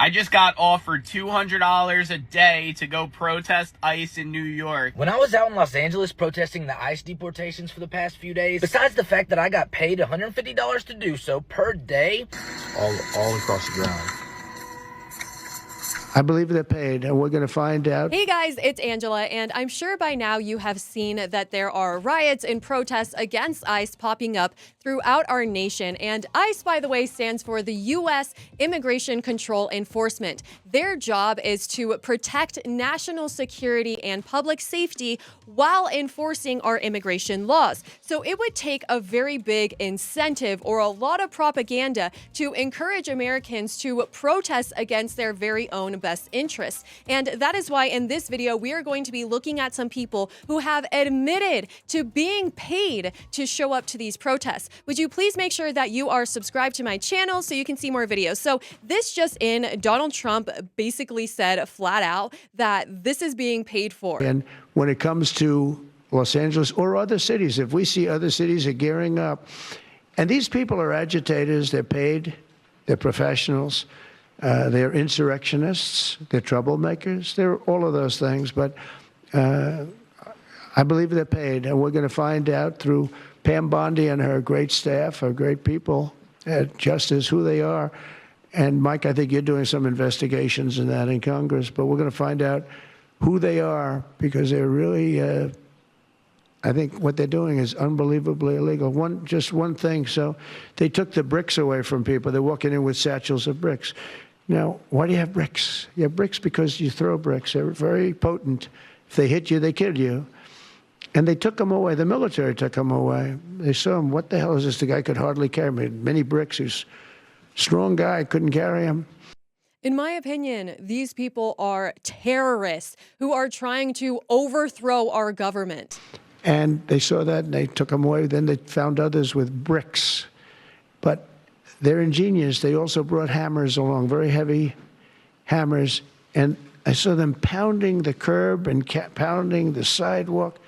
I just got offered $200 a day to go protest ICE in New York. When I was out in Los Angeles protesting the ICE deportations for the past few days, besides the fact that I got paid $150 to do so per day, all across the ground. I believe they're paid, and we're going to find out. Hey guys, it's Angela, and I'm sure by now you have seen that there are riots and protests against ICE popping up throughout our nation. And ICE, by the way, stands for the U.S. Immigration Control Enforcement. Their job is to protect national security and public safety while enforcing our immigration laws. So it would take a very big incentive or a lot of propaganda to encourage Americans to protest against their very own best interests. And that is why in this video, we are going to be looking at some people who have admitted to being paid to show up to these protests. Would you please make sure that you are subscribed to my channel so you can see more videos? So this just in, Donald Trump basically said flat out that this is being paid for. And when it comes to Los Angeles or other cities, if we see other cities are gearing up, and these people are agitators, they're paid, they're professionals, they're insurrectionists, they're troublemakers, they're all of those things. But I believe they're paid, and we're going to find out through Pam Bondi and her great staff, her great people at Justice, who they are. And Mike, I think you're doing some investigations in that in Congress, but we're going to find out who they are, because they're really, I think what they're doing is unbelievably illegal. Just one thing. So they took the bricks away from people. They're walking in with satchels of bricks. Now, why do you have bricks? You have bricks because you throw bricks. They're very potent. If they hit you, they kill you. And they took them away. The military took them away. They saw him. What the hell is this? The guy could hardly carry many bricks. He's a strong guy, couldn't carry him. In my opinion, these people are terrorists who are trying to overthrow our government. And they saw that, and they took them away. Then they found others with bricks. But they're ingenious. They also brought hammers along, very heavy hammers. And I saw them pounding the curb and pounding the sidewalk.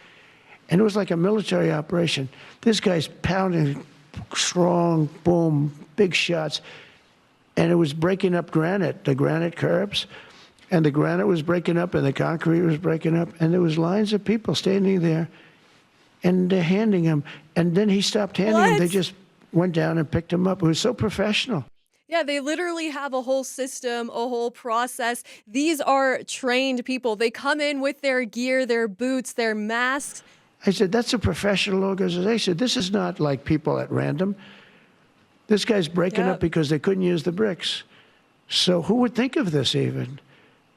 And it was like a military operation. This guy's pounding strong, boom, big shots. And it was breaking up granite, the granite curbs. And the granite was breaking up, and the concrete was breaking up. And there was lines of people standing there, and they're handing him. And then he stopped handing him. They just went down and picked him up. It was so professional. Yeah, they literally have a whole system, a whole process. These are trained people. They come in with their gear, their boots, their masks. I said, that's a professional organization. This is not like people at random. This guy's breaking up because they couldn't use the bricks. So who would think of this even?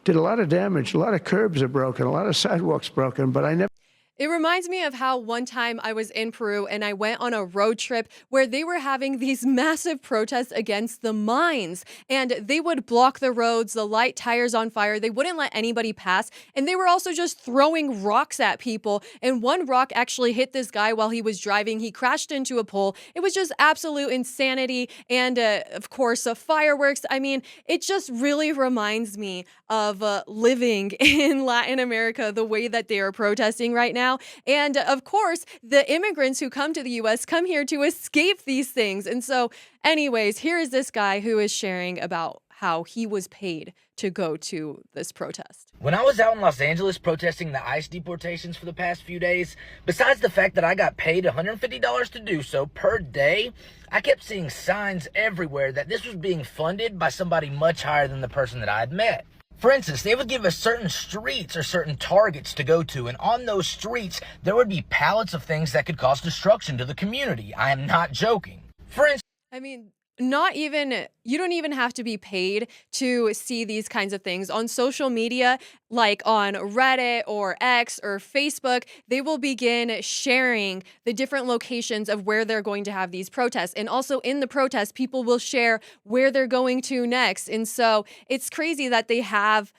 Did a lot of damage. A lot of curbs are broken. A lot of sidewalks broken, but I never... It reminds me of how one time I was in Peru and I went on a road trip where they were having these massive protests against the mines, and they would block the roads, light tires on fire. They wouldn't let anybody pass. And they were also just throwing rocks at people. And one rock actually hit this guy while he was driving. He crashed into a pole. It was just absolute insanity. And of course, fireworks. I mean, it just really reminds me of living in Latin America, the way that they are protesting right now. And of course, the immigrants who come to the U.S. come here to escape these things. And so anyways, here is this guy who is sharing about how he was paid to go to this protest. when I was out in Los Angeles protesting the ICE deportations for the past few days, besides the fact that I got paid $150 to do so per day, I kept seeing signs everywhere that this was being funded by somebody much higher than the person that I had met. For instance, they would give us certain streets or certain targets to go to, and on those streets, there would be pallets of things that could cause destruction to the community. I am not joking. For instance, I mean, you don't even have to be paid to see these kinds of things on social media, like on Reddit or X or Facebook. They will begin sharing the different locations of where they're going to have these protests. And also in the protests, people will share where they're going to next. And so it's crazy that they have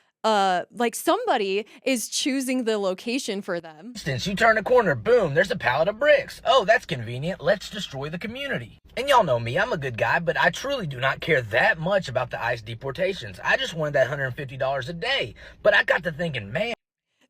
like somebody is choosing the location for them. Since you turn a corner, boom, there's a pallet of bricks. Oh, that's convenient. Let's destroy the community. And y'all know me, I'm a good guy, but I truly do not care that much about the ICE deportations. I just wanted that $150 a day. But I got to thinking, man.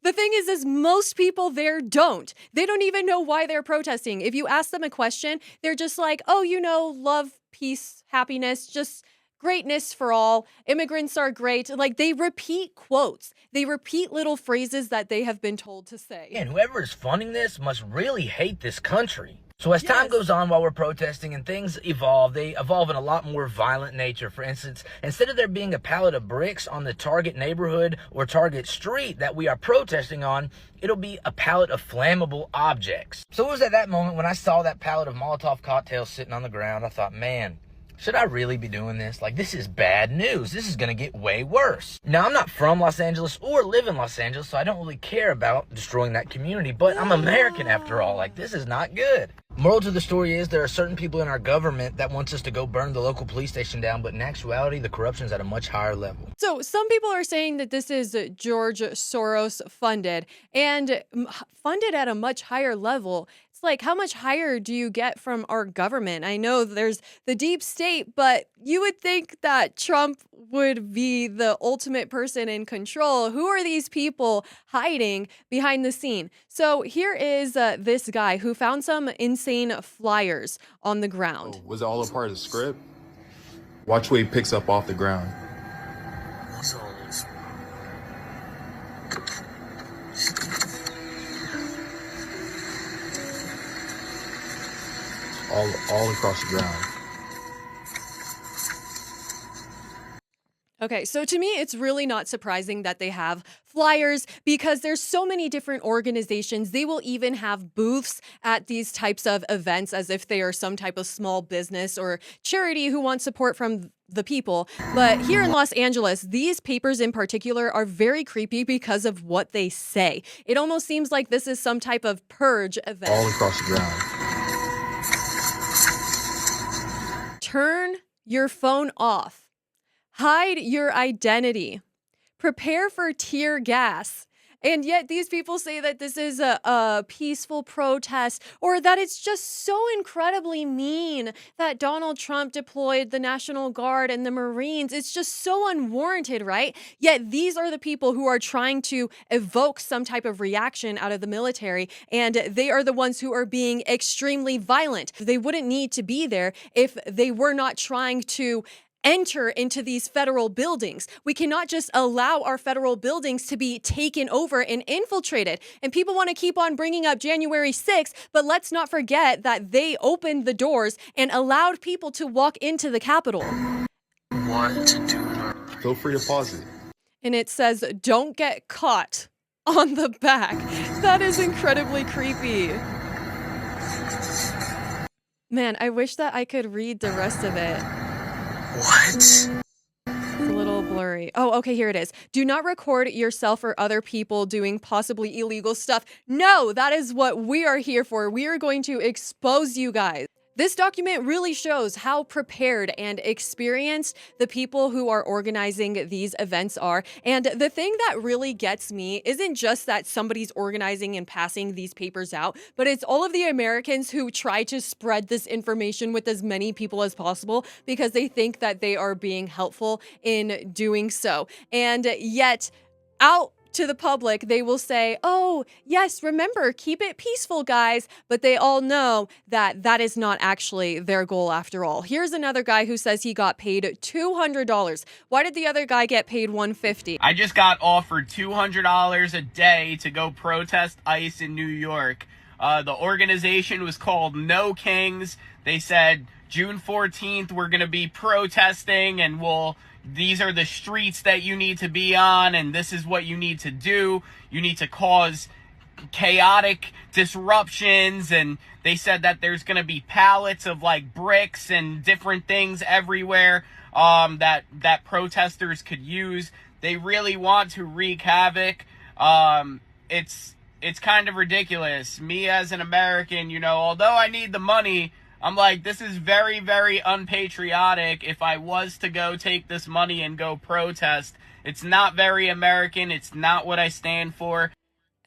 The thing is most people there don't. They don't even know why they're protesting. If you ask them a question, they're just like, oh, you know, love, peace, happiness, just greatness for all, immigrants are great. Like, they repeat quotes. They repeat little phrases that they have been told to say. And whoever is funding this must really hate this country. So as time goes on while we're protesting and things evolve, they evolve in a lot more violent nature. For instance, instead of there being a pallet of bricks on the Target neighborhood or Target street that we are protesting on, it'll be a pallet of flammable objects. So it was at that moment when I saw that pallet of Molotov cocktails sitting on the ground, I thought, man, should I really be doing this? Like, this is bad news. This is going to get way worse. Now, I'm not from Los Angeles or live in Los Angeles, so I don't really care about destroying that community, but I'm American after all. Like, this is not good. Moral to the story is there are certain people in our government that wants us to go burn the local police station down, but in actuality, the corruption is at a much higher level. So some people are saying that this is George Soros funded and funded at a much higher level. It's like, how much higher do you get from our government? I know there's the deep state, but you would think that Trump would be the ultimate person in control. Who are these people hiding behind the scene? So here is this guy who found some insane flyers on the ground. Was it all a part of the script? Watch what he picks up off the ground. All across the ground. Okay, so to me, it's really not surprising that they have flyers because there's so many different organizations. They will even have booths at these types of events as if they are some type of small business or charity who wants support from the people. But here in Los Angeles, these papers in particular are very creepy because of what they say. It almost seems like this is some type of purge event. All across the ground. Turn your phone off. Hide your identity. Prepare for tear gas. And yet these people say that this is a peaceful protest, or that it's just so incredibly mean that Donald Trump deployed the National Guard and the Marines. It's just so unwarranted, right? Yet these are the people who are trying to evoke some type of reaction out of the military, and they are the ones who are being extremely violent. They wouldn't need to be there if they were not trying to enter into these federal buildings. We cannot just allow our federal buildings to be taken over and infiltrated. And people want to keep on bringing up January 6th, but let's not forget that they opened the doors and allowed people to walk into the Capitol. What to do? Feel free to pause it. And it says, "Don't get caught" on the back. That is incredibly creepy. Man, I wish that I could read the rest of it. What? It's a little blurry. Oh, okay, here it is. Do not record yourself or other people doing possibly illegal stuff. No, that is what we are here for. We are going to expose you guys. This document really shows how prepared and experienced the people who are organizing these events are. And the thing that really gets me isn't just that somebody's organizing and passing these papers out, but it's all of the Americans who try to spread this information with as many people as possible because they think that they are being helpful in doing so. And yet, out to the public, they will say, "Oh, yes, remember, keep it peaceful, guys." But they all know that that is not actually their goal after all. Here's another guy who says he got paid $200. Why did the other guy get paid $150? I just got offered $200 a day to go protest ICE in New York. The organization was called No Kings. They said June 14th, we're going to be protesting and these are the streets that you need to be on, and this is what you need to do. You need to cause chaotic disruptions, and they said that there's going to be pallets of like bricks and different things everywhere that protesters could use. They really want to wreak havoc. It's kind of ridiculous. Me as an American, although I need the money, I'm like, this is very, very unpatriotic. If I was to go take this money and go protest, it's not very American. It's not what I stand for.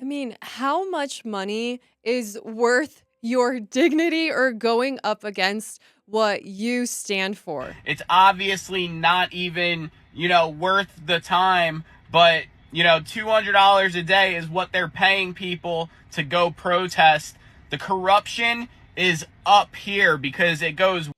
I mean, how much money is worth your dignity or going up against what you stand for? It's obviously not even, worth the time, but, $200 a day is what they're paying people to go protest. The corruption is up here because it goes.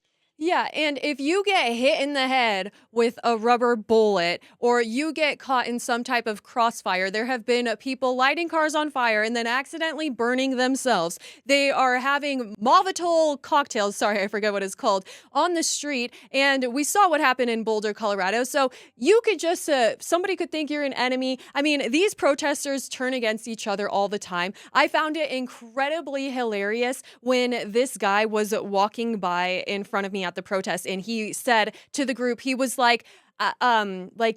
Yeah, and if you get hit in the head with a rubber bullet or you get caught in some type of crossfire, there have been people lighting cars on fire and then accidentally burning themselves. They are having Molotov cocktails, sorry, I forget what it's called, on the street. And we saw what happened in Boulder, Colorado. So you could just, somebody could think you're an enemy. I mean, these protesters turn against each other all the time. I found it incredibly hilarious when this guy was walking by in front of me at the protest, and he said to the group, he was like,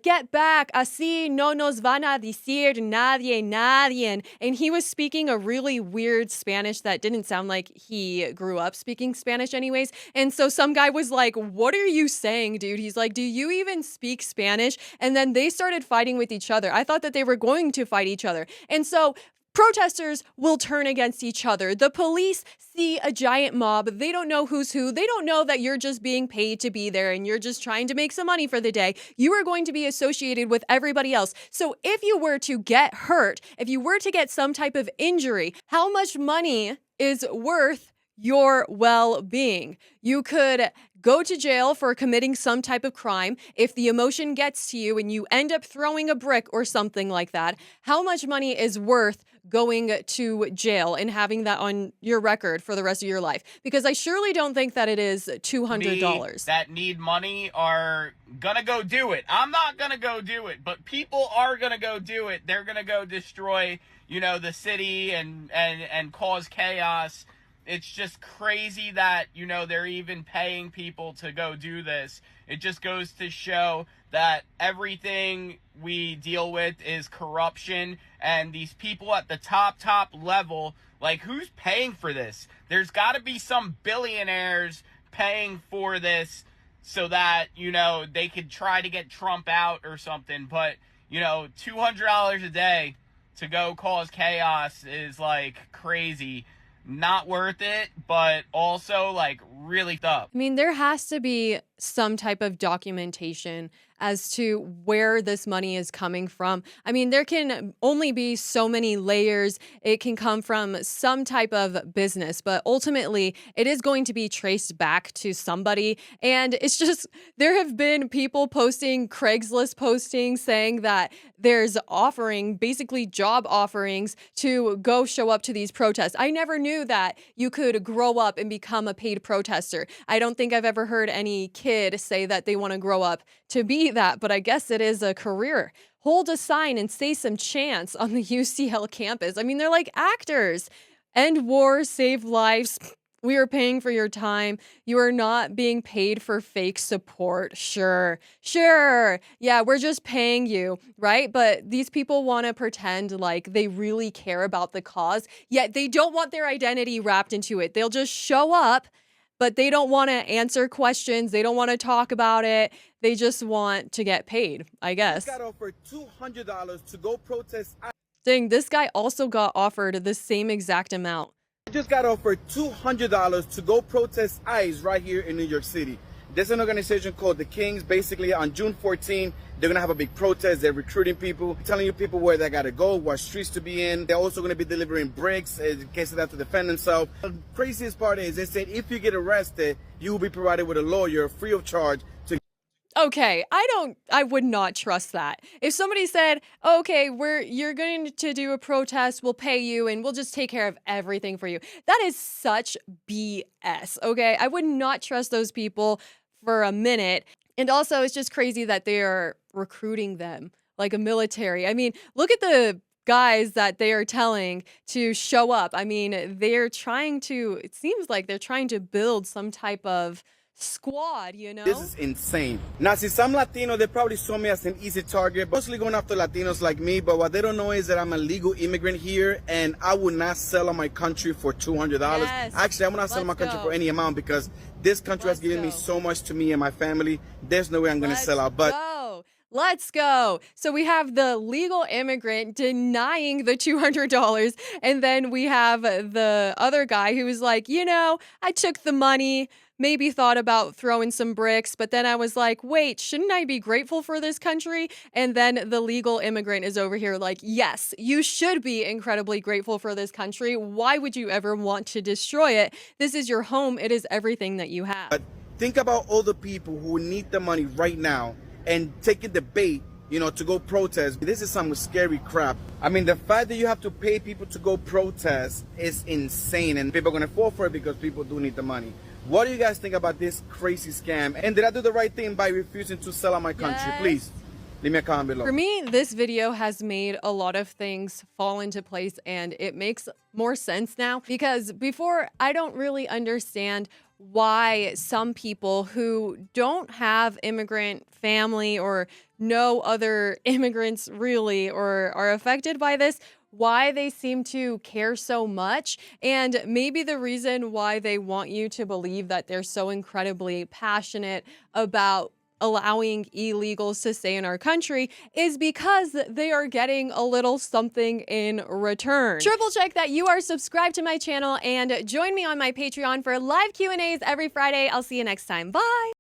get back, así no nos van a decir nadie. And he was speaking a really weird Spanish that didn't sound like he grew up speaking Spanish anyways. And so some guy was like, what are you saying, dude? He's like, do you even speak Spanish? And then they started fighting with each other. I thought that they were going to fight each other. And so protesters will turn against each other. The police see a giant mob. They don't know who's who. They don't know that you're just being paid to be there and you're just trying to make some money for the day. You are going to be associated with everybody else. So if you were to get hurt, if you were to get some type of injury, how much money is worth your well-being? You could go to jail for committing some type of crime. If the emotion gets to you and you end up throwing a brick or something like that, how much money is worth going to jail and having that on your record for the rest of your life? Because I surely don't think that it is $200. That need money are gonna go do it. I'm not gonna go do it, but people are gonna go do it. They're gonna go destroy, the city and cause chaos. It's just crazy that, they're even paying people to go do this. It just goes to show that everything we deal with is corruption, and these people at the top level, like, who's paying for this? There's got to be some billionaires paying for this so that, they could try to get Trump out or something. But, $200 a day to go cause chaos is, like, crazy. Not worth it, but also, like, really tough. I mean, there has to be some type of documentation as to where this money is coming from. I mean, there can only be so many layers. It can come from some type of business, but ultimately it is going to be traced back to somebody. And it's just, there have been people posting Craigslist postings saying that there's basically job offerings to go show up to these protests. I never knew that you could grow up and become a paid protester. I don't think I've ever heard any kid say that they want to grow up to be that, but I guess it is a career. Hold a sign and say some chants on the UCL campus. I mean, they're like actors. End war, save lives. We are paying for your time. You are not being paid for fake support. Sure. Yeah, we're just paying you, right? But these people want to pretend like they really care about the cause, yet they don't want their identity wrapped into it. They'll just show up, but they don't want to answer questions. They don't want to talk about it. They just want to get paid, I guess. Got offered $200 to go protest. Dang, this guy also got offered the same exact amount. I just got offered $200 to go protest ICE right here in New York City. There's an organization called the Kings. Basically, on June 14, they're going to have a big protest. They're recruiting people, telling you people where they got to go, what streets to be in. They're also going to be delivering bricks in case they have to defend themselves. The craziest part is they said if you get arrested, you will be provided with a lawyer free of charge to. Okay, I would not trust that. If somebody said, okay, you're going to do a protest, we'll pay you and we'll just take care of everything for you. That is such BS, okay? I would not trust those people for a minute. And also, it's just crazy that they are recruiting them like a military. I mean, look at the guys that they are telling to show up. I mean, it seems like they're trying to build some type of squad, This is insane. Now, since I'm Latino, they probably saw me as an easy target, mostly going after Latinos like me, but what they don't know is that I'm a legal immigrant here, and I would not sell on my country for $200. Yes. Actually, I would not sell my country for any amount because this country has given me so much to me and my family. There's no way I'm going to sell out. But Let's go. So we have the legal immigrant denying the $200. And then we have the other guy who was like, I took the money, maybe thought about throwing some bricks, but then I was like, wait, shouldn't I be grateful for this country? And then the legal immigrant is over here like, yes, you should be incredibly grateful for this country. Why would you ever want to destroy it? This is your home. It is everything that you have. But Think about all the people who need the money right now and taking the bait, you know, to go protest. This is some scary crap. I mean, the fact that you have to pay people to go protest is insane, and people are going to fall for it because people do need the money. What do you guys think about this crazy scam? And did I do the right thing by refusing to sell out my country? Yes. Please leave me a comment below. For me, this video has made a lot of things fall into place, and it makes more sense now, because before I don't really understand why some people who don't have immigrant family or know other immigrants really or are affected by this, why they seem to care so much. And maybe the reason why they want you to believe that they're so incredibly passionate about allowing illegals to stay in our country is because they are getting a little something in return. Triple check that you are subscribed to my channel and join me on my Patreon for live Q&As every Friday. I'll see you next time. Bye.